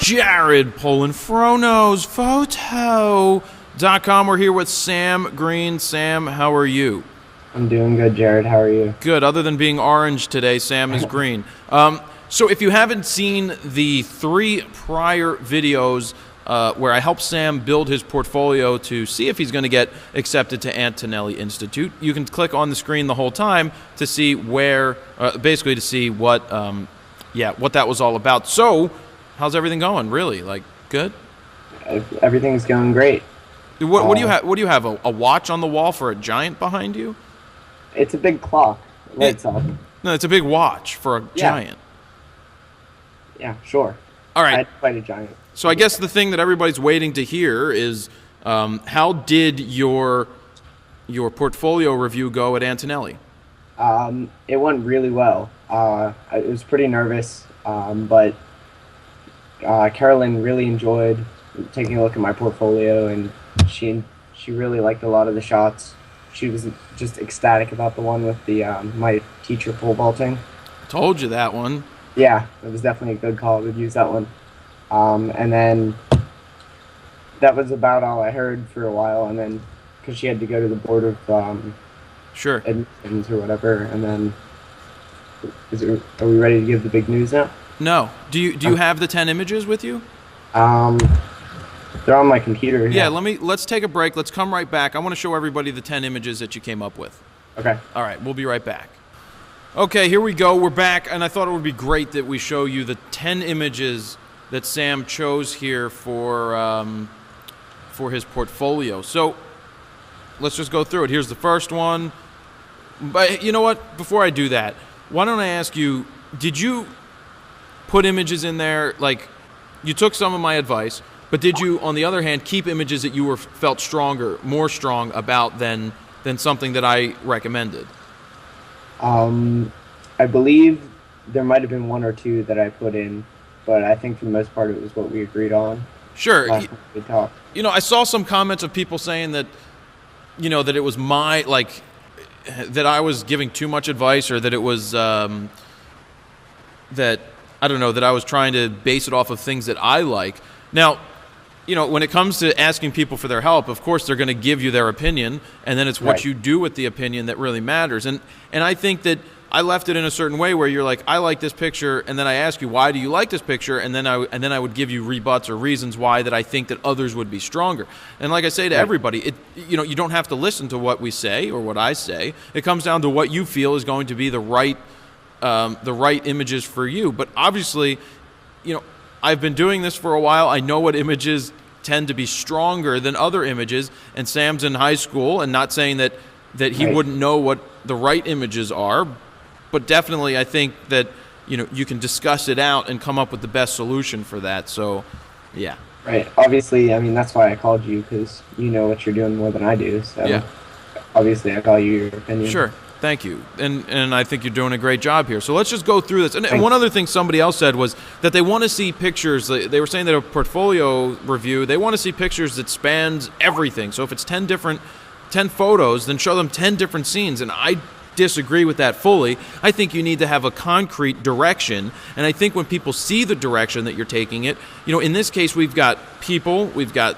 Jared Polin, FroKnowsPhoto.com. We're here with Sam Green. Sam, how are you? I'm doing good, Jared. How are you? Good. Other than being orange today, Sam is green. So if you haven't seen the 3 prior videos where I helped Sam build his portfolio to see if he's going to get accepted to Antonelli Institute, you can click on the screen the whole time to see where, basically to see what, what that was all about. So, how's everything going? Really, like, good? Everything's going great. What do you have? What do you have? A watch on the wall for a giant behind you? It's a big clock. It lights up. No, it's a big watch for a giant. Yeah, sure. All right. I'd fight a giant. So I guess the thing that everybody's waiting to hear is how did your portfolio review go at Antonelli? It went really well. I was pretty nervous, but Carolyn really enjoyed taking a look at my portfolio, and she really liked a lot of the shots. She was just ecstatic about the one with the my teacher pole vaulting. Told you that one. Yeah, it was definitely a good call. I would use that one. And then that was about all I heard for a while, and then because she had to go to the board of sure admissions or whatever, and then are we ready to give the big news now? No. Do you have the 10 images with you? They're on my computer. Yeah. Let's take a break. Let's come right back. I want to show everybody the 10 images that you came up with. Okay. All right. We'll be right back. Okay, here we go. We're back, and I thought it would be great that we show you the 10 images that Sam chose here for his portfolio. So let's just go through it. Here's the first one. But you know what? Before I do that, why don't I ask you, did you put images in there, like you took some of my advice, but did you, on the other hand, keep images that you felt more strong about than something that I recommended? I believe there might have been 1 or 2 that I put in, but I think for the most part it was what we agreed on. Sure. Last time we talked. You know, I saw some comments of people saying that, you know, that it was that I was giving too much advice, or that it was, that, I don't know, that I was trying to base it off of things that I like. Now, you know, when it comes to asking people for their help, of course they're going to give you their opinion, and then it's what you do with the opinion that really matters. And I think that I left it in a certain way where you're like, I like this picture, and then I ask you, why do you like this picture? And then I would give you rebuts or reasons why that I think that others would be stronger. And like I say to everybody, you know, you don't have to listen to what we say or what I say. It comes down to what you feel is going to be the right images for you. But obviously, you know, I've been doing this for a while. I know what images tend to be stronger than other images, and Sam's in high school, and not saying that he wouldn't know what the right images are, but definitely I think that, you know, you can discuss it out and come up with the best solution for that. So, yeah. Right. Obviously, I mean, that's why I called you, because you know what you're doing more than I do. So, yeah. Obviously, I value your opinion. Sure. Thank you. And I think you're doing a great job here. So let's just go through this. And one other thing somebody else said was that they want to see pictures. They were saying that a portfolio review, they want to see pictures that spans everything. So if it's 10 photos, then show them 10 different scenes. And I disagree with that fully. I think you need to have a concrete direction. And I think when people see the direction that you're taking it, you know, in this case, we've got people, we've got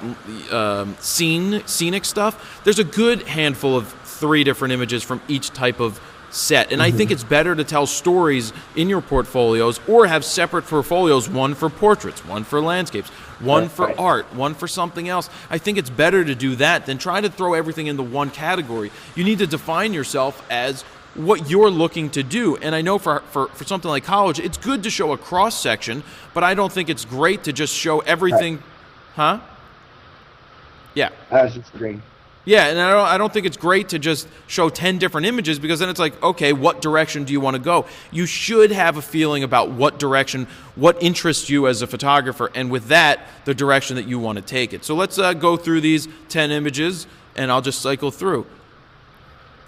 scenic stuff. There's a good handful of 3 different images from each type of set. And I think it's better to tell stories in your portfolios, or have separate portfolios, one for portraits, one for landscapes, one for art, one for something else. I think it's better to do that than try to throw everything into one category. You need to define yourself as what you're looking to do. And I know for something like college, it's good to show a cross section, but I don't think it's great to just show everything. Huh? Yeah. I was just agreeing. Yeah, and I don't think it's great to just show 10 different images, because then it's like, okay, what direction do you want to go? You should have a feeling about what direction, what interests you as a photographer, and with that, the direction that you want to take it. So let's go through these 10 images, and I'll just cycle through.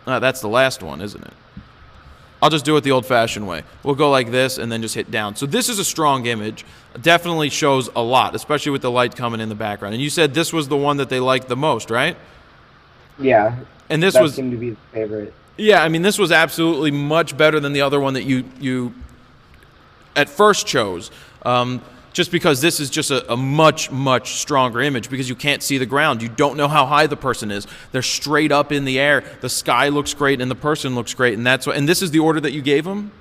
That's the last one, isn't it? I'll just do it the old-fashioned way. We'll go like this and then just hit down. So this is a strong image. Definitely shows a lot, especially with the light coming in the background. And you said this was the one that they liked the most, right? Yeah, and this seemed to be the favorite. Yeah, I mean, this was absolutely much better than the other one that you at first chose. just because this is just a much, much stronger image because you can't see the ground. You don't know how high the person is. They're straight up in the air. The sky looks great and the person looks great. And this is the order that you gave them?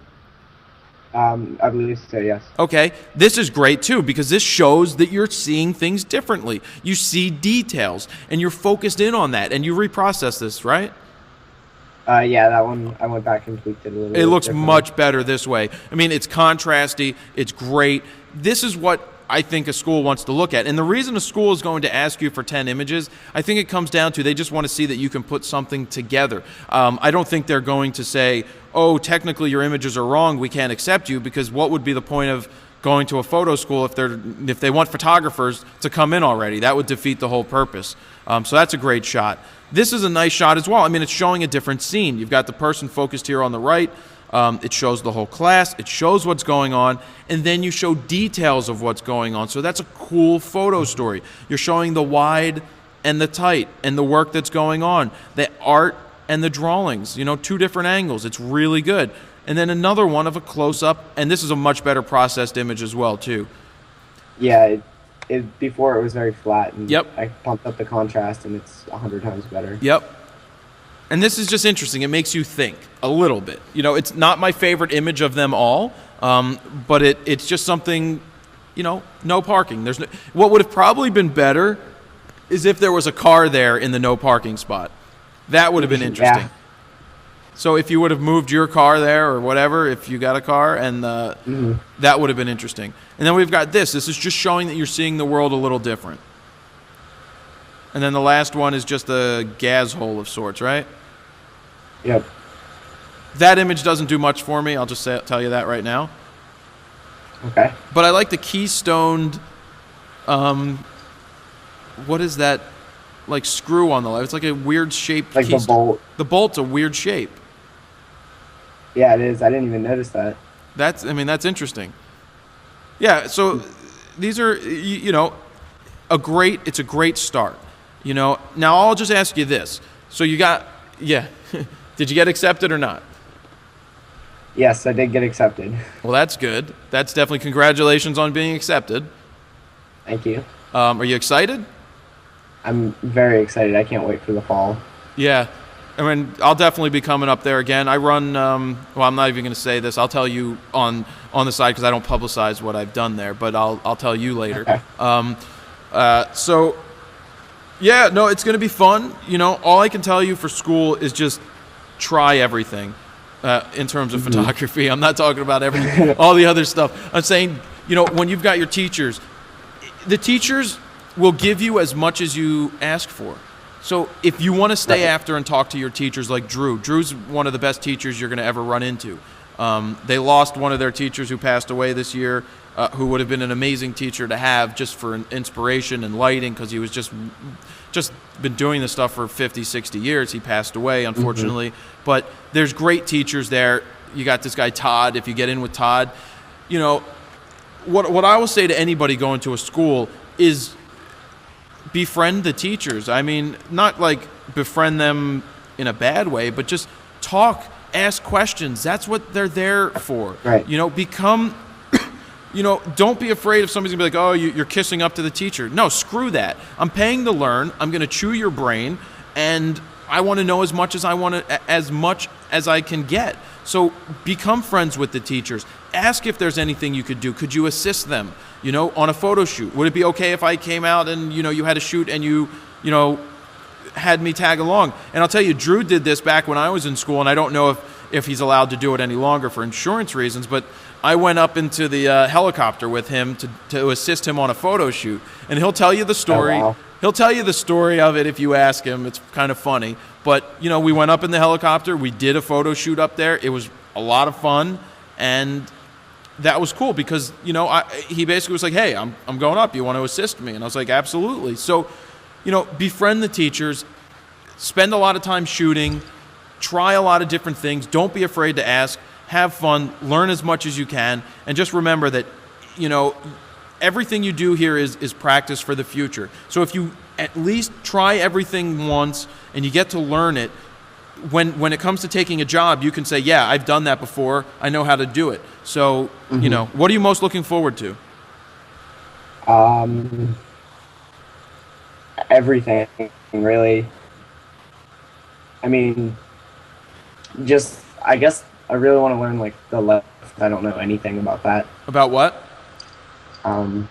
I believe so, yes. Okay, this is great too because this shows that you're seeing things differently. You see details and you're focused in on that and you reprocess this, right? Yeah, that one I went back and tweaked it a little bit. It looks much better this way. I mean, it's contrasty, it's great. This is what I think a school wants to look at. And the reason a school is going to ask you for 10 images, I think it comes down to they just want to see that you can put something together. I don't think they're going to say, oh, technically your images are wrong, we can't accept you, because what would be the point of going to a photo school if they want photographers to come in already? That would defeat the whole purpose. So that's a great shot. This is a nice shot as well. I mean, it's showing a different scene. You've got the person focused here on the right. It shows the whole class. It shows what's going on. And then you show details of what's going on. So that's a cool photo story. You're showing the wide and the tight and the work that's going on. The art and the drawings, 2 different angles. It's really good. And then another one of a close-up. And this is a much better processed image as well, too. Yeah, before it was very flat. And yep. I pumped up the contrast, and it's 100 times better. Yep. And this is just interesting. It makes you think a little bit. It's not my favorite image of them all, but it's just something, no parking. What would have probably been better is if there was a car there in the no parking spot. That would have been interesting. Yeah. So if you would have moved your car there or whatever, if you got a car, and that would have been interesting. And then we've got this. This is just showing that you're seeing the world a little different. And then the last one is just a gas hole of sorts, right? Yep. That image doesn't do much for me. I'll just tell you that right now. Okay. But I like the keystoned, what is that, like screw on the left? It's like a weird shaped like keystone. The bolt. The bolt's a weird shape. Yeah, it is. I didn't even notice that. That's interesting. Yeah, so these are, it's a great start. Now I'll just ask you this. So you got, did you get accepted or not? Yes, I did get accepted. Well, that's good. That's definitely congratulations on being accepted. Thank you. Are you excited? I'm very excited. I can't wait for the fall. Yeah. I mean, I'll definitely be coming up there again. I run, I'm not even going to say this. I'll tell you on the side because I don't publicize what I've done there, but I'll tell you later. Okay. So, yeah, no, it's going to be fun. All I can tell you for school is just try everything in terms of photography. I'm not talking about all the other stuff. I'm saying, when you've got your teachers, the teachers will give you as much as you ask for. So if you want to stay after and talk to your teachers like Drew's one of the best teachers you're going to ever run into. They lost one of their teachers who passed away this year, who would have been an amazing teacher to have just for inspiration and lighting, because he was just been doing this stuff for 50, 60 years. He passed away, unfortunately. But there's great teachers there. You got this guy, Todd. If you get in with Todd, what I will say to anybody going to a school is befriend the teachers. I mean, not like befriend them in a bad way, but just talk, ask questions. That's what they're there for. Right. Become, don't be afraid if somebody's gonna be like, oh, you're kissing up to the teacher. No, screw that. I'm paying to learn. I'm gonna chew your brain, and I want to know as much as I can get. So become friends with the teachers. Ask if there's anything you could do. Could you assist them, on a photo shoot? Would it be okay if I came out and, you had a shoot and you had me tag along? And I'll tell you, Drew did this back when I was in school, and I don't know if he's allowed to do it any longer for insurance reasons, but I went up into the helicopter with him to assist him on a photo shoot. And he'll tell you the story. Oh, wow. He'll tell you the story of it if you ask him. It's kind of funny. But, we went up in the helicopter. We did a photo shoot up there. It was a lot of fun. And that was cool because, he basically was like, hey, I'm going up. You want to assist me? And I was like, absolutely. So, befriend the teachers. Spend a lot of time shooting. Try a lot of different things. Don't be afraid to ask. Have fun. Learn as much as you can. And just remember that, everything you do here is practice for the future. So if you at least try everything once and you get to learn it, when it comes to taking a job, you can say, yeah, I've done that before. I know how to do it. So, what are you most looking forward to? Um, Everything really. I mean, just I guess I really want to learn like the left. I don't know anything about that. About what? Um,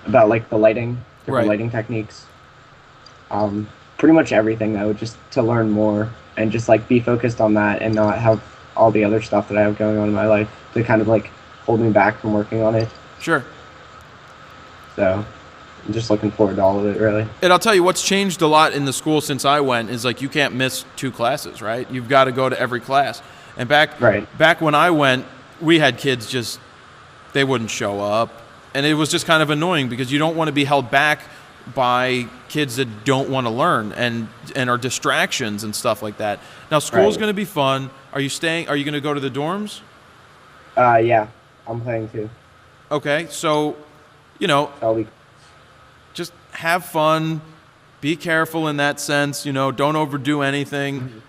about like the lighting, different Right. lighting techniques. Pretty much everything though, just to learn more and just like be focused on that and not have all the other stuff that I have going on in my life to kind of like hold me back from working on it. Sure. So I'm just looking forward to all of it really. And I'll tell you what's changed a lot in the school since I went is like you can't miss 2 classes, right? You've got to go to every class. And back when I went, we had kids just they wouldn't show up, and it was just kind of annoying because you don't want to be held back by kids that don't want to learn and are distractions and stuff like that. Now school's Right. going to be fun. Are you going to go to the dorms? Yeah, I'm planning to. Okay. So, you know, I'll be. just have fun, be careful in that sense, don't overdo anything.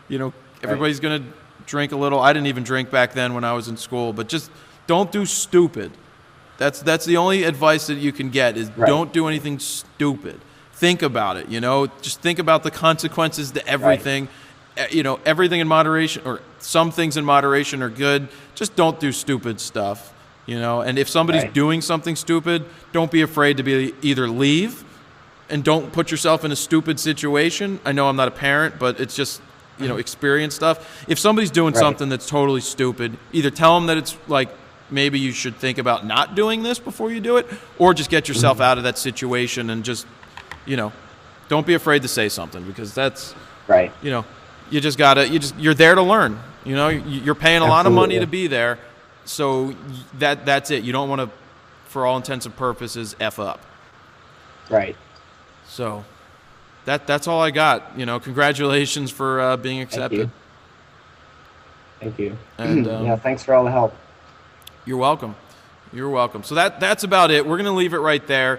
Everybody's going to drink a little. I didn't even drink back then when I was in school, but just don't do stupid. That's the only advice that you can get is Right. don't do anything stupid. Think about it, just think about the consequences to everything. Everything in moderation, or some things in moderation are good. Just don't do stupid stuff, and if somebody's Right. doing something stupid, don't be afraid to either leave and don't put yourself in a stupid situation. I know I'm not a parent, but it's just, experience stuff. If somebody's doing Right. something that's totally stupid, either tell them that it's like, maybe you should think about not doing this before you do it, or just get yourself out of that situation and just, don't be afraid to say something because that's, Right. you just gotta, you're there to learn. You're paying a lot of money Absolutely. to be there, so that's it. You don't want to, for all intents and purposes, F up. Right. So that's all I got. Congratulations for being accepted. Thank you. And yeah, thanks for all the help. You're welcome. You're welcome. So that's about it. We're going to leave it right there.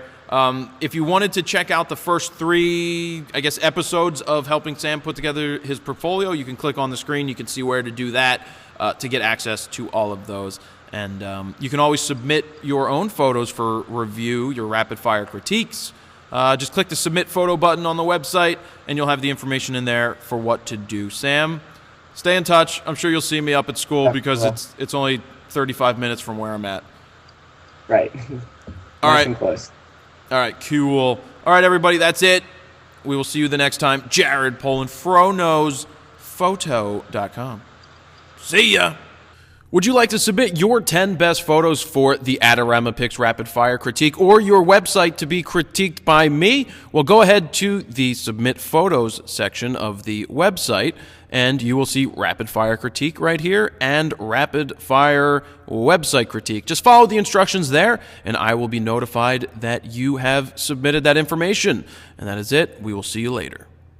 If you wanted to check out the first 3, I guess, episodes of helping Sam put together his portfolio, you can click on the screen. You can see where to do that to get access to all of those. And you can always submit your own photos for review, your rapid-fire critiques. Just click the Submit Photo button on the website, and you'll have the information in there for what to do. Sam, stay in touch. I'm sure you'll see me up at school because it's only 35 minutes from where I'm at. Right. All Nice right. and close. All right, cool. All right, everybody, that's it. We will see you the next time. Jared Polin, FroKnowsPhoto.com. See ya. Would you like to submit your 10 best photos for the Adorama Picks Rapid Fire Critique or your website to be critiqued by me? Well, go ahead to the Submit Photos section of the website, and you will see Rapid Fire Critique right here and Rapid Fire Website Critique. Just follow the instructions there, and I will be notified that you have submitted that information. And that is it. We will see you later.